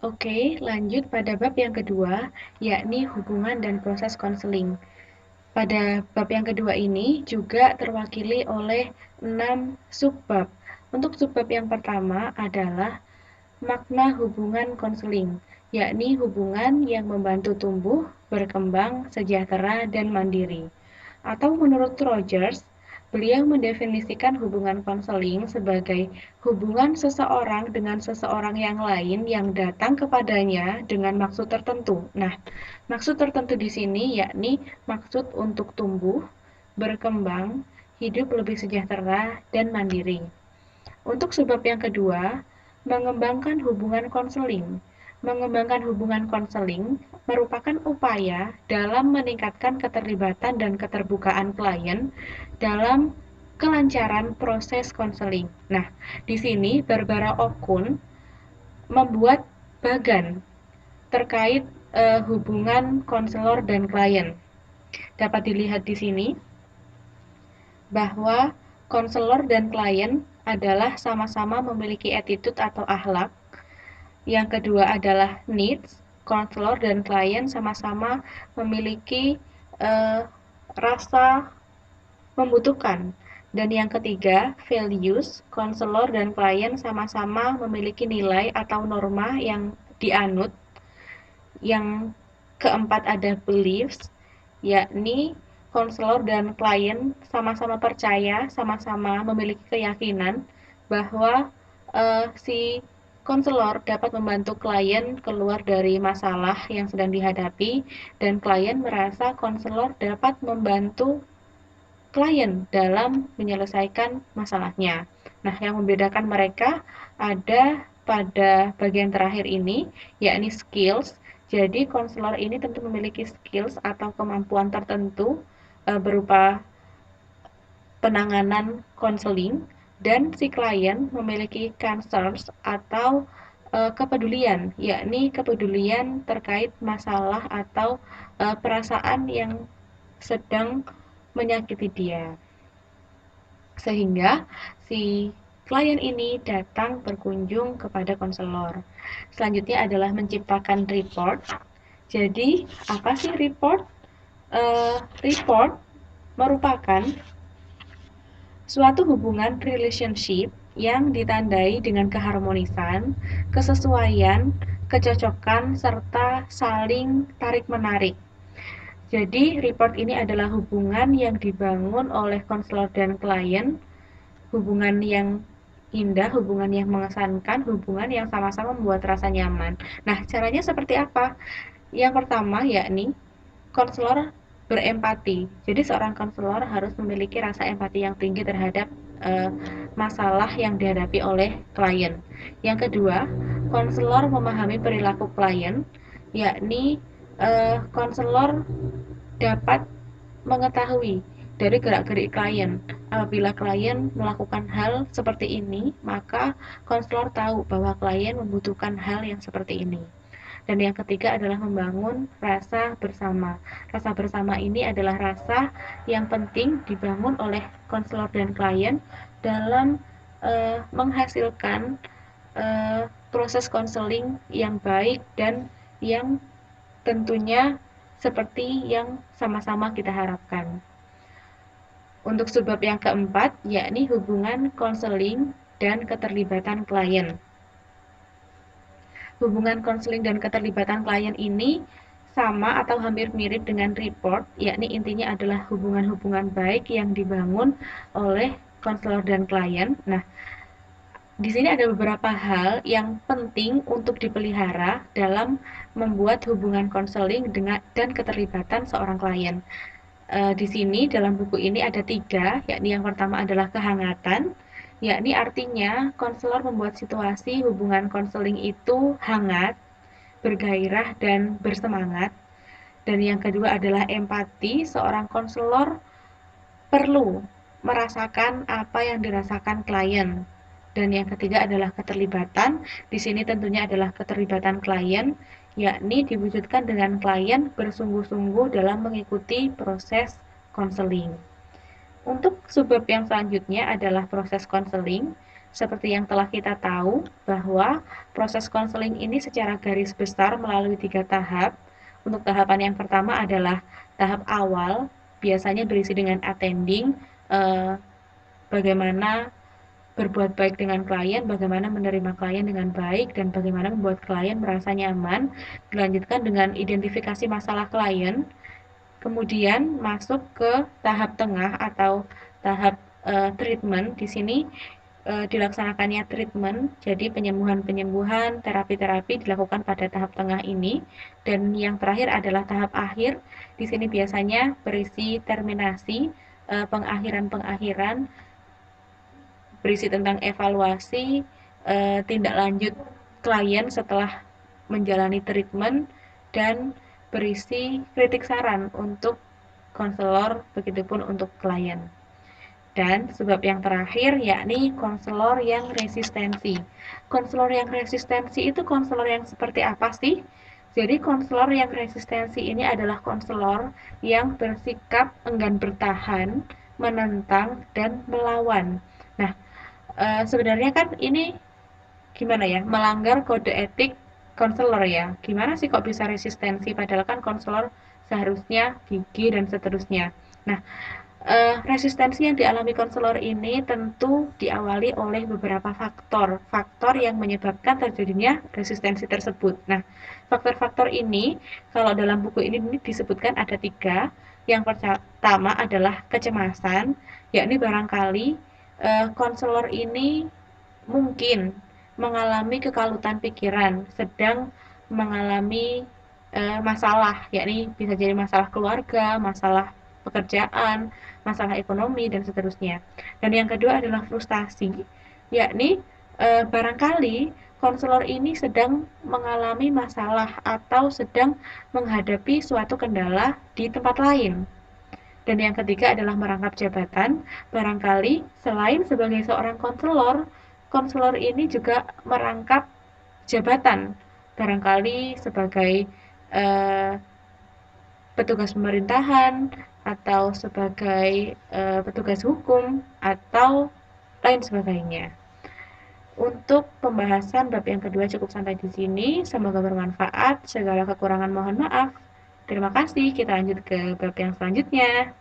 Oke, lanjut pada bab yang kedua, yakni hubungan dan proses konseling. Pada bab yang kedua ini juga terwakili oleh 6 subbab. Untuk subbab yang pertama adalah makna hubungan konseling, yakni hubungan yang membantu tumbuh, berkembang, sejahtera, dan mandiri. Atau menurut Rogers, beliau mendefinisikan hubungan konseling sebagai hubungan seseorang dengan seseorang yang lain yang datang kepadanya dengan maksud tertentu. Nah, maksud tertentu di sini yakni maksud untuk tumbuh, berkembang, hidup lebih sejahtera, dan mandiri. Untuk sebab yang kedua, mengembangkan hubungan konseling. Mengembangkan hubungan konseling merupakan upaya dalam meningkatkan keterlibatan dan keterbukaan klien dalam kelancaran proses konseling. Nah, di sini Barbara Okun membuat bagan terkait hubungan konselor dan klien. Dapat dilihat di sini bahwa konselor dan klien adalah sama-sama memiliki attitude atau akhlak. Yang kedua adalah needs, konselor dan klien sama-sama memiliki eh, rasa membutuhkan. Dan yang ketiga, values, konselor dan klien sama-sama memiliki nilai atau norma yang dianut. Yang keempat ada beliefs, yakni konselor dan klien sama-sama percaya, sama-sama memiliki keyakinan bahwa si konselor dapat membantu klien keluar dari masalah yang sedang dihadapi dan klien merasa konselor dapat membantu klien dalam menyelesaikan masalahnya. Nah, yang membedakan mereka ada pada bagian terakhir ini, yakni skills. Jadi, konselor ini tentu memiliki skills atau kemampuan tertentu berupa penanganan konseling dan si klien memiliki concerns atau kepedulian, yakni kepedulian terkait masalah atau perasaan yang sedang menyakiti dia. Sehingga si klien ini datang berkunjung kepada konselor. Selanjutnya adalah menciptakan report. Jadi, apa sih report? Report merupakan suatu hubungan relationship yang ditandai dengan keharmonisan, kesesuaian, kecocokan, serta saling tarik-menarik. Jadi, report ini adalah hubungan yang dibangun oleh konselor dan klien, hubungan yang indah, hubungan yang mengesankan, hubungan yang sama-sama membuat rasa nyaman. Nah, caranya seperti apa? Yang pertama yakni konselor berempati. Jadi seorang konselor harus memiliki rasa empati yang tinggi terhadap masalah yang dihadapi oleh klien. Yang kedua, konselor memahami perilaku klien, yakni konselor dapat mengetahui dari gerak-gerik klien. Apabila klien melakukan hal seperti ini, maka konselor tahu bahwa klien membutuhkan hal yang seperti ini. Dan yang ketiga adalah membangun rasa bersama. Rasa bersama ini adalah rasa yang penting dibangun oleh konselor dan klien dalam menghasilkan proses konseling yang baik dan yang tentunya seperti yang sama-sama kita harapkan. Untuk sebab yang keempat, yakni hubungan konseling dan keterlibatan klien. Hubungan konseling dan keterlibatan klien ini sama atau hampir mirip dengan report, yakni intinya adalah hubungan-hubungan baik yang dibangun oleh konselor dan klien. Nah, di sini ada beberapa hal yang penting untuk dipelihara dalam membuat hubungan konseling dengan dan keterlibatan seorang klien. Di sini dalam buku ini ada 3, yakni yang pertama adalah kehangatan, yakni artinya konselor membuat situasi hubungan konseling itu hangat, bergairah, dan bersemangat. Dan yang kedua adalah empati, seorang konselor perlu merasakan apa yang dirasakan klien. Dan yang ketiga adalah keterlibatan. Di sini tentunya adalah keterlibatan klien, yakni diwujudkan dengan klien bersungguh-sungguh dalam mengikuti proses konseling. Untuk subbab yang selanjutnya adalah proses konseling. Seperti yang telah kita tahu bahwa proses konseling ini secara garis besar melalui 3 tahap. Untuk tahapan yang pertama adalah tahap awal, biasanya berisi dengan attending, eh, bagaimana berbuat baik dengan klien, bagaimana menerima klien dengan baik, dan bagaimana membuat klien merasa nyaman. Dilanjutkan dengan identifikasi masalah klien, kemudian masuk ke tahap tengah atau tahap treatment. Di sini dilaksanakannya treatment, jadi penyembuhan-penyembuhan, terapi-terapi dilakukan pada tahap tengah ini. Dan yang terakhir adalah tahap akhir. Di sini biasanya berisi terminasi, pengakhiran-pengakhiran, berisi tentang evaluasi, tindak lanjut klien setelah menjalani treatment, dan berisi kritik saran untuk konselor, begitupun untuk klien. Dan sebab yang terakhir yakni konselor yang resistensi. Konselor yang resistensi itu konselor yang seperti apa sih? Jadi konselor yang resistensi ini adalah konselor yang bersikap enggan bertahan, menentang, dan melawan. Nah, sebenarnya kan ini gimana ya, melanggar kode etik konselor ya. Gimana sih kok bisa resistensi padahal kan konselor seharusnya gigi dan seterusnya. Nah, resistensi yang dialami konselor ini tentu diawali oleh beberapa faktor, faktor yang menyebabkan terjadinya resistensi tersebut. Nah, faktor-faktor ini kalau dalam buku ini disebutkan ada 3. Yang pertama adalah kecemasan, yakni barangkali konselor ini mungkin mengalami kekalutan pikiran, sedang mengalami masalah, yakni bisa jadi masalah keluarga, masalah pekerjaan, masalah ekonomi, dan seterusnya. Dan yang kedua adalah frustasi, yakni barangkali konselor ini sedang mengalami masalah atau sedang menghadapi suatu kendala di tempat lain. Dan yang ketiga adalah merangkap jabatan. Barangkali selain sebagai seorang konselor, konselor ini juga merangkap jabatan. Barangkali sebagai eh, petugas pemerintahan atau sebagai petugas hukum atau lain sebagainya. Untuk pembahasan bab yang kedua cukup sampai di sini. Semoga bermanfaat. Segala kekurangan mohon maaf. Terima kasih. Kita lanjut ke bab yang selanjutnya.